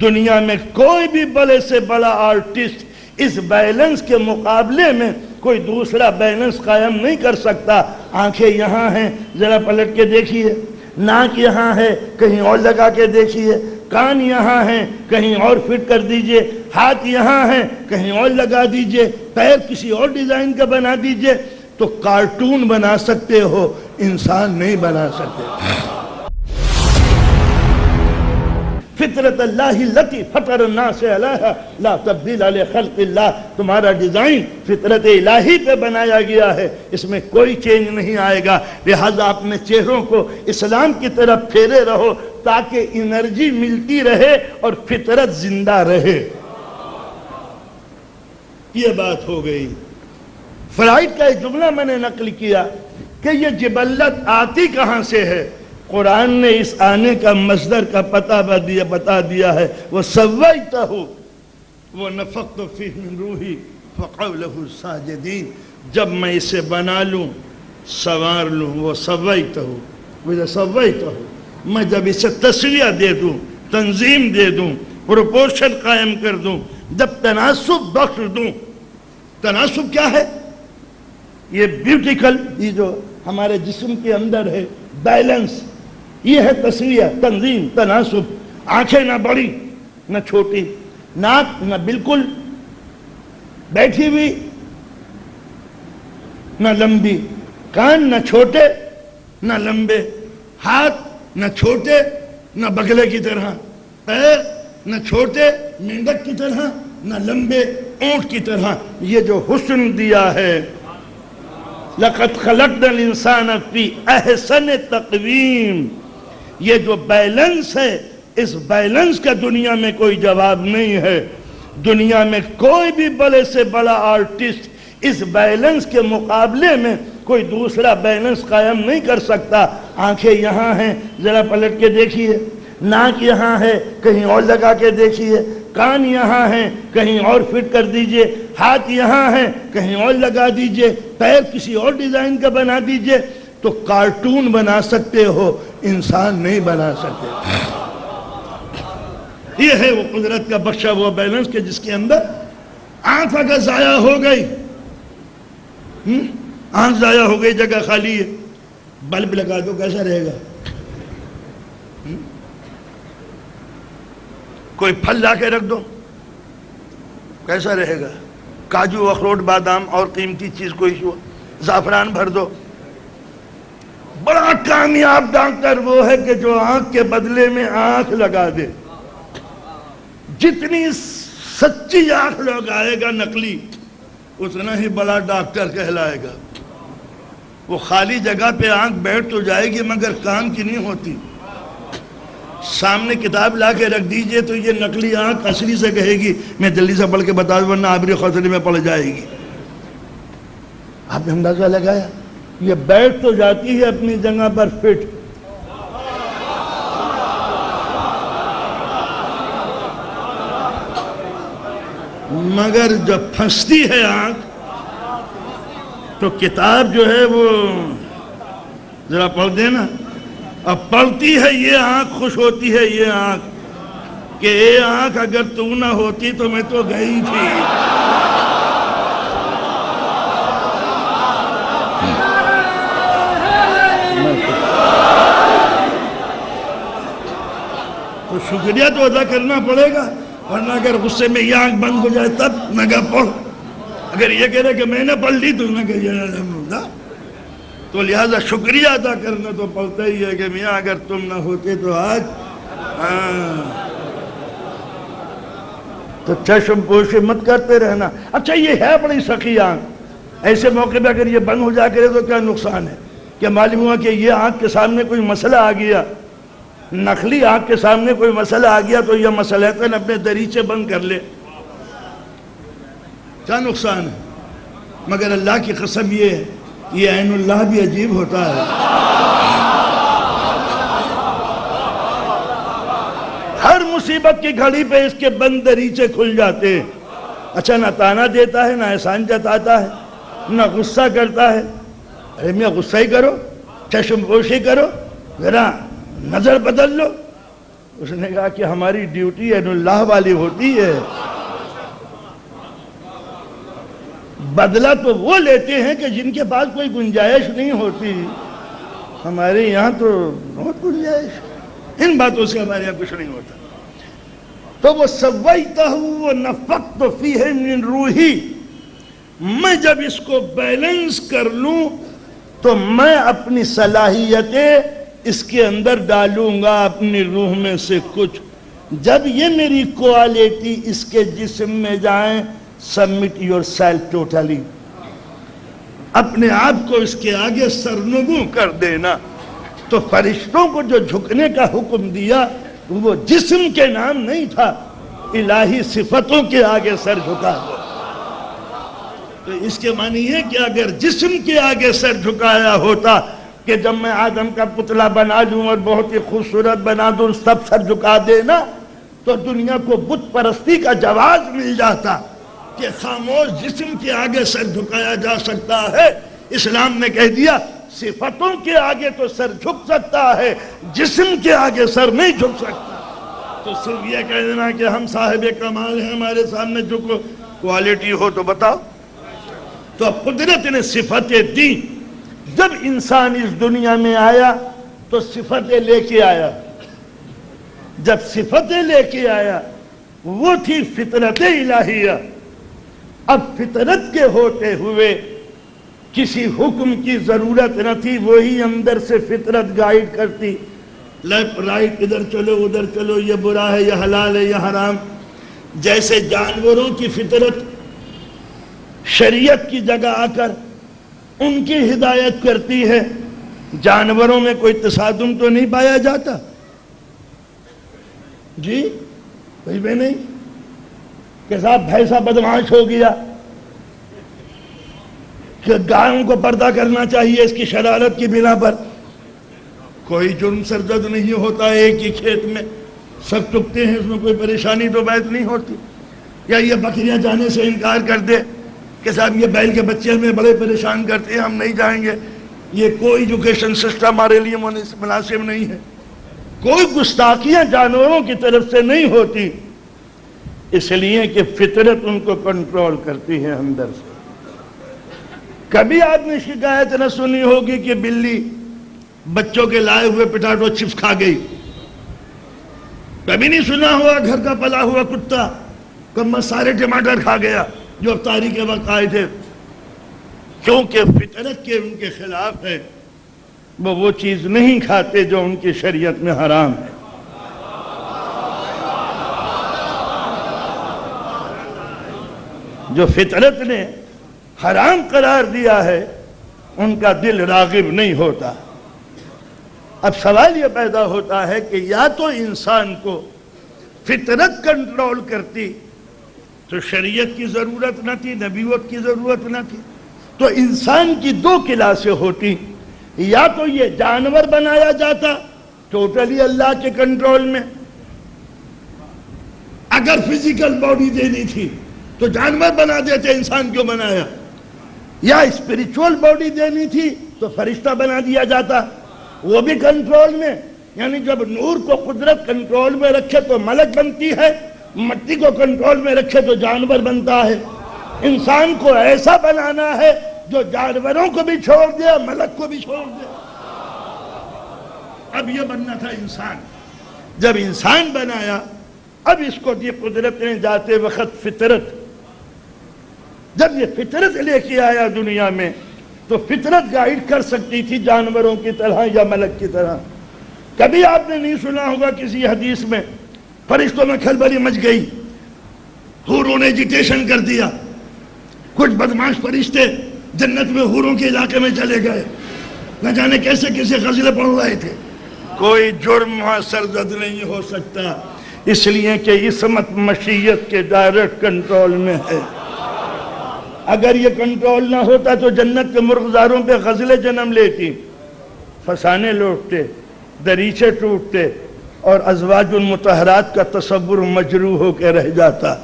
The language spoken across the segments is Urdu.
دنیا میں کوئی بھی بڑے سے بڑا آرٹسٹ اس بیلنس کے مقابلے میں کوئی دوسرا بیلنس قائم نہیں کر سکتا۔ آنکھیں یہاں ہیں، ذرا پلٹ کے دیکھیے، ناک یہاں ہے، کہیں اور لگا کے دیکھیے، کان یہاں ہیں، کہیں اور فٹ کر دیجئے، ہاتھ یہاں ہیں، کہیں اور لگا دیجئے، پیر کسی اور ڈیزائن کا بنا دیجئے، تو کارٹون بنا سکتے ہو، انسان نہیں بنا سکتے۔ فطرت اللہ التی فطر الناس علیہا لا تبدیل لخلق اللہ، تمہارا ڈیزائن فطرت الہی پہ بنایا گیا ہے، اس میں کوئی چینج نہیں آئے گا۔ لہذا اپنے چہروں کو اسلام کی طرف پھیرے رہو تاکہ انرجی ملتی رہے اور فطرت زندہ رہے۔ یہ بات ہو گئی۔ فرائڈ کا ایک جملہ میں نے نقل کیا کہ یہ جبلت آتی کہاں سے ہے؟ قرآن نے اس آنے کا مصدر کا پتہ بتا دیا ہے، وَسَوَّيْتَهُ وَنَفَخْتُ فِيهِ مِن رُوحِي فَقَعُوا لَهُ سَاجِدِينَ، جب میں اسے بنا لوں، سنوار لوں، وَسَوَّيْتَهُ میں جب اسے تسویہ دے دوں، تنظیم دے دوں، پروپورشن قائم کر دوں، جب تناسب بخش دوں۔ تناسب کیا ہے؟ یہ بیوٹیکل، یہ جو ہمارے جسم کے اندر ہے، بیلنس، یہ ہے تسویہ، تنظیم، تناسب۔ آنکھیں نہ بڑی نہ چھوٹی، ناک نہ بالکل بیٹھی ہوئی نہ لمبی، کان نہ چھوٹے نہ لمبے، ہاتھ نہ چھوٹے نہ بگلے کی طرح، پیر نہ چھوٹے مینڈک کی طرح نہ لمبے اونٹ کی طرح۔ یہ جو حسن دیا ہے، لَقَدْ خَلَقْنَا الْإِنسَانَ فِي أَحْسَنِ تَقْوِيمٍ، یہ جو بیلنس ہے، اس بیلنس کا دنیا میں کوئی جواب نہیں ہے۔ دنیا میں کوئی بھی بڑے سے بڑا آرٹسٹ اس بیلنس کے مقابلے میں کوئی دوسرا بیلنس قائم نہیں کر سکتا۔ آنکھیں یہاں ہیں، ذرا پلٹ کے دیکھیے، ناک یہاں ہے، کہیں اور لگا کے دیکھیے، کان یہاں ہیں، کہیں اور فٹ کر دیجئے، ہاتھ یہاں ہیں، کہیں اور لگا دیجئے، پیر کسی اور ڈیزائن کا بنا دیجئے، تو کارٹون بنا سکتے ہو، انسان نہیں بنا سکتے۔ یہ ہے وہ قدرت کا بخشا ہوا بیلنس کہ جس کے اندر آنکھ اگر ضائع ہو گئی، آنکھ ضائع ہو گئی، جگہ خالی ہے، بلب لگا دو، کیسا رہے گا؟ کوئی پھل لا کے رکھ دو، کیسا رہے گا؟ کاجو، اخروٹ، بادام اور قیمتی چیز کوئی زعفران بھر دو۔ بڑا کامیاب ڈاکٹر وہ ہے کہ جو آنکھ کے بدلے میں آنکھ لگا دے۔ جتنی سچی آنکھ لگائے گا نقلی، اتنا ہی بڑا ڈاکٹر کہلائے گا۔ وہ خالی جگہ پہ آنکھ بیٹھ تو جائے گی مگر کام کی نہیں ہوتی۔ سامنے کتاب لا کے رکھ دیجئے تو یہ نقلی آنکھ اصلی سے کہے گی میں جلدی سے پڑھ کے بتا دوں ورنہ آبری خسرے میں پڑ جائے گی۔ آپ نے اندازہ لگایا؟ یہ بیٹھ تو جاتی ہے اپنی جگہ پر فٹ، مگر جب پھنستی ہے آنکھ تو کتاب جو ہے وہ ذرا پڑھ دینا، اب پڑھتی ہے یہ آنکھ، خوش ہوتی ہے یہ آنکھ کہ اے آنکھ اگر تو نہ ہوتی تو میں تو گئی تھی۔ تو شکریہ تو ادا کرنا پڑے گا، ورنہ اگر غصے میں یہ آنکھ بند ہو جائے تب نگاہ پڑھ، اگر یہ کہہ رہے کہ میں نے پڑھ لی تو نہ کہ تو لہذا شکریہ ادا کرنا تو پڑتا ہی ہے کہ میاں اگر تم نہ ہوتے تو آج تو چشم پوشی مت کرتے رہنا۔ اچھا یہ ہے بڑی سخی آنکھ، ایسے موقع پہ اگر یہ بند ہو جا کرے تو کیا نقصان ہے؟ کیا معلوم ہوا کہ یہ آنکھ کے سامنے کوئی مسئلہ آ گیا، نقلی آنکھ کے سامنے کوئی مسئلہ آ گیا تو یہ مسئلہ اپنے دریچے بند کر لے، کیا نقصان ہے؟ مگر اللہ کی قسم یہ عین اللہ بھی عجیب ہوتا ہے۔ ہر مصیبت کی گھڑی پہ اس کے بند دریچے کھل جاتے ہیں۔ اچھا نہ تانا دیتا ہے، نہ احسان جتاتا ہے، نہ غصہ کرتا ہے۔ ارے میاں غصہ ہی کرو، چشم پوشی کرو، ذرا نظر بدل لو، اس نے کہا کہ ہماری ڈیوٹی اللہ والی ہوتی ہے، بدلہ تو وہ لیتے ہیں کہ جن کے پاس کوئی گنجائش نہیں ہوتی، ہمارے یہاں تو بہت گنجائش، ان باتوں سے ہمارے یہاں کچھ نہیں ہوتا۔ تو وہ سویتہ ونفخت فیہ من روحی، میں جب اس کو بیلنس کر لوں تو میں اپنی صلاحیتیں اس کے اندر ڈالوں گا، اپنی روح میں سے کچھ، جب یہ میری کوالٹی اس کے جسم میں جائیں، سبمٹ یور سیلف ٹوٹلی، اپنے آپ کو اس کے آگے سرنگوں کر دینا۔ تو فرشتوں کو جو جھکنے کا حکم دیا وہ جسم کے نام نہیں تھا، الہی صفتوں کے آگے سر جھکا دو۔ تو اس کے معنی ہے کہ اگر جسم کے آگے سر جھکایا ہوتا کہ جب میں آدم کا پتلا بنا لوں اور بہت ہی خوبصورت بنا دوں سب سر جھکا دینا، تو دنیا کو بت پرستی کا جواز مل جاتا کہ خاموش جسم کے آگے سر جھکایا جا سکتا ہے۔ اسلام نے کہہ دیا صفتوں کے آگے تو سر جھک سکتا ہے، جسم کے آگے سر نہیں جھک سکتا۔ تو صرف یہ کہہ دینا کہ ہم صاحب کمال ہیں، ہمارے سامنے جھکو، کوالٹی ہو تو بتاؤ۔ تو اب قدرت نے صفتیں دی، جب انسان اس دنیا میں آیا تو صفتیں لے کے آیا، جب صفتیں لے کے آیا وہ تھی فطرت الہیہ۔ اب فطرت کے ہوتے ہوئے کسی حکم کی ضرورت نہ تھی، وہی اندر سے فطرت گائیڈ کرتی، لیفٹ رائٹ، ادھر چلو ادھر چلو، یہ برا ہے یہ حلال ہے یہ حرام۔ جیسے جانوروں کی فطرت شریعت کی جگہ آ کر ان کی ہدایت کرتی ہے، جانوروں میں کوئی تصادم تو نہیں پایا جاتا جی، کوئی بھی نہیں کہ صاحب بھینسا بدمعاش ہو گیا کہ گایوں کو پردہ کرنا چاہیے اس کی شرارت کی بنا پر، کوئی جرم سرزد نہیں ہوتا، ایک ہی کھیت میں سب چکتے ہیں، اس میں کوئی پریشانی تو بیت نہیں ہوتی۔ یا یہ بکریاں جانے سے انکار کر دے کہ صاحب یہ بیل کے بچے ہمیں بڑے پریشان کرتے ہیں، ہم نہیں جائیں گے، یہ کوئی ایجوکیشن سسٹم ہمارے لیے مناسب نہیں ہے۔ کوئی گستاخیاں جانوروں کی طرف سے نہیں ہوتی، اس لیے کہ فطرت ان کو کنٹرول کرتی ہے اندر سے۔ کبھی آپ نے شکایت نہ سنی ہوگی کہ بلی بچوں کے لائے ہوئے پٹاٹو چپس کھا گئی، کبھی نہیں سنا ہوا گھر کا پلا ہوا کتا کم سارے ٹماٹر کھا گیا جو افطاری کے وقت آئے تھے، کیونکہ فطرت کے ان کے خلاف ہے، وہ چیز نہیں کھاتے جو ان کی شریعت میں حرام ہے۔ جو فطرت نے حرام قرار دیا ہے ان کا دل راغب نہیں ہوتا۔ اب سوال یہ پیدا ہوتا ہے کہ یا تو انسان کو فطرت کنٹرول کرتی تو شریعت کی ضرورت نہ تھی، نبوت کی ضرورت نہ تھی، تو انسان کی دو کلاسیں ہوتی، یا تو یہ جانور بنایا جاتا ٹوٹلی اللہ کے کنٹرول میں، اگر فزیکل باڈی دینی تھی تو جانور بنا دیتے، انسان کیوں بنایا؟ یا اسپریچول باڈی دینی تھی تو فرشتہ بنا دیا جاتا، وہ بھی کنٹرول میں، یعنی جب نور کو قدرت کنٹرول میں رکھے تو ملک بنتی ہے، مٹی کو کنٹرول میں رکھے تو جانور بنتا ہے۔ انسان کو ایسا بنانا ہے جو جانوروں کو بھی چھوڑ دے، ملک کو بھی چھوڑ دے۔ اب یہ بننا تھا انسان، جب انسان بنایا اب اس کو دی قدرت نے جاتے وقت فطرت، جب یہ فطرت لے کے آیا دنیا میں تو فطرت گائیڈ کر سکتی تھی جانوروں کی طرح یا ملک کی طرح۔ کبھی آپ نے نہیں سنا ہوگا کسی حدیث میں فرشتوں میں کھلبلی مچ گئی، حوروں نے ایجیٹیشن کر دیا، کچھ بدمعاش فرشتے جنت میں حوروں کے علاقے میں چلے گئے، نہ جانے کیسے کیسے غزلیں پڑھ رہے تھے۔ کوئی جرم وہاں سرزد نہیں ہو سکتا، اس لیے کہ عصمت مشیت کے ڈائریکٹ کنٹرول میں ہے۔ اگر یہ کنٹرول نہ ہوتا تو جنت کے مرغزاروں پہ غزلیں جنم لیتی، فسانے لوٹتے، دریچے ٹوٹتے، اور ازواج المطہرات کا تصور مجروح ہو کے رہ جاتا،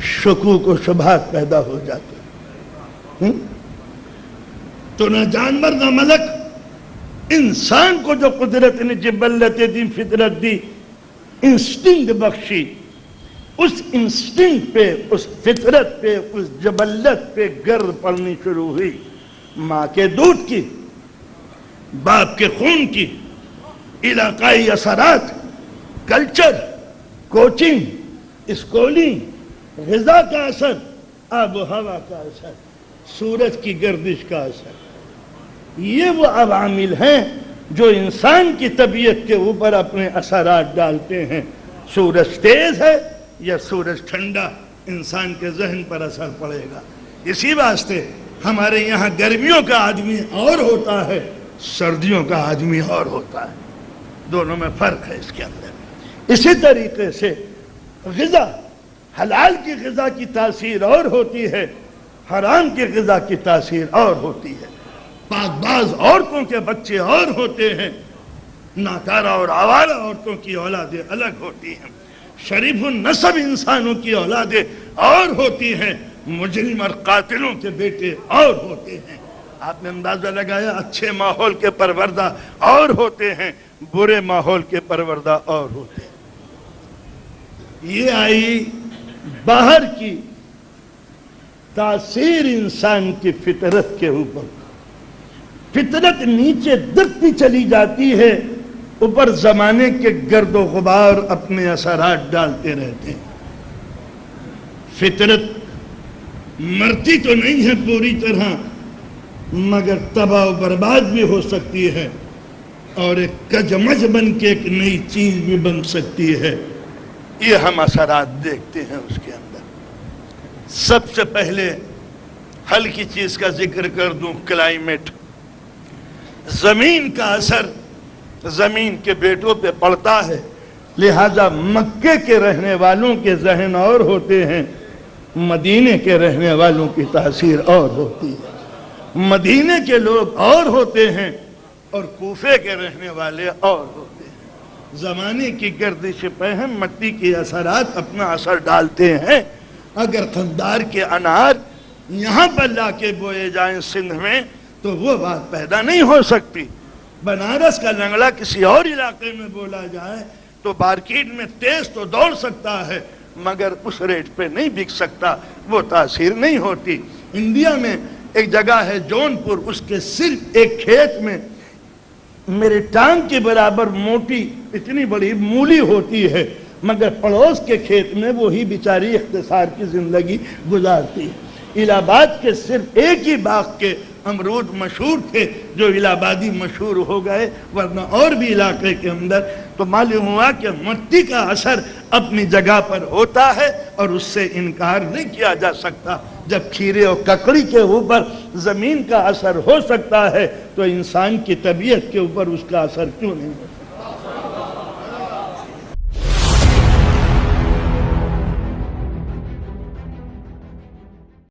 شکوک و شبہات پیدا ہو جاتے۔ تو نہ جانور نہ ملک، انسان کو جو قدرت نے جبلت دی، فطرت دی، انسٹنکٹ بخشی، اس انسٹنکٹ پہ، اس فطرت پہ، اس جبلت پہ گرد پڑنی شروع ہوئی، ماں کے دودھ کی، باپ کے خون کی، علاقائی اثرات، کلچر، کوچنگ، اسکولنگ، غذا کا اثر، آب و ہوا کا اثر، سورج کی گردش کا اثر، یہ وہ عوامل ہیں جو انسان کی طبیعت کے اوپر اپنے اثرات ڈالتے ہیں۔ سورج تیز ہے یا سورج ٹھنڈا، انسان کے ذہن پر اثر پڑے گا۔ اسی واسطے ہمارے یہاں گرمیوں کا آدمی اور ہوتا ہے، سردیوں کا آدمی اور ہوتا ہے، دونوں میں فرق ہے اس کے اندر۔ اسی طریقے سے غذا، حلال کی غذا کی تاثیر اور ہوتی ہے، حرام کی غذا کی تاثیر اور ہوتی ہے۔ پاک باز عورتوں کے بچے اور ہوتے ہیں، ناکارہ اور آوارہ عورتوں کی اولادیں الگ ہوتی ہیں، شریف النسب انسانوں کی اولادیں اور ہوتی ہیں، مجرم اور قاتلوں کے بیٹے اور ہوتے ہیں۔ آپ نے اندازہ لگایا، اچھے ماحول کے پروردہ اور ہوتے ہیں، برے ماحول کے پروردہ اور ہوتے ہیں۔ یہ آئی باہر کی تاثیر انسان کی فطرت کے اوپر۔ فطرت نیچے دبتی چلی جاتی ہے، اوپر زمانے کے گرد و غبار اپنے اثرات ڈالتے رہتے ہیں۔ فطرت مرتی تو نہیں ہے پوری طرح، مگر تباہ و برباد بھی ہو سکتی ہے، اور ایک کجمج بن کے ایک نئی چیز بھی بن سکتی ہے۔ یہ ہم اثرات دیکھتے ہیں اس کے اندر۔ سب سے پہلے ہلکی چیز کا ذکر کر دوں، کلائمیٹ۔ زمین کا اثر زمین کے بیٹوں پہ پڑتا ہے، لہذا مکے کے رہنے والوں کے ذہن اور ہوتے ہیں، مدینے کے رہنے والوں کی تاثیر اور ہوتی ہے۔ مدینے کے لوگ اور ہوتے ہیں اور کوفے کے رہنے والے اور ہوتے ہیں۔ زمانے کی گردش پہم مٹی کے اثرات اپنا اثر ڈالتے ہیں۔ اگر قندار کے انار یہاں پر لا کے بوئے جائیں سندھ میں تو وہ بات پیدا نہیں ہو سکتی۔ بنارس کا لنگڑا کسی اور علاقے میں بولا جائے تو مارکیٹ میں تیز تو دوڑ سکتا ہے، مگر اس ریٹ پہ نہیں بک سکتا، وہ تاثیر نہیں ہوتی۔ انڈیا میں ایک جگہ ہے جون پور، اس کے صرف ایک کھیت میں میرے ٹانگ کے برابر موٹی اتنی بڑی مولی ہوتی ہے، مگر پڑوس کے کھیت میں وہی بیچاری اختصار کی زندگی گزارتی ہے۔ الہ آباد کے صرف ایک ہی باغ کے امرود مشہور تھے جو الہ آبادی مشہور ہو گئے، ورنہ اور بھی علاقے کے اندر تو معلوم ہوا کہ مٹی کا اثر اپنی جگہ پر ہوتا ہے اور اس سے انکار نہیں کیا جا سکتا۔ جب کھیرے اور ککڑی کے اوپر زمین کا اثر ہو سکتا ہے تو انسان کی طبیعت کے اوپر اس کا اثر کیوں نہیں ہوتا؟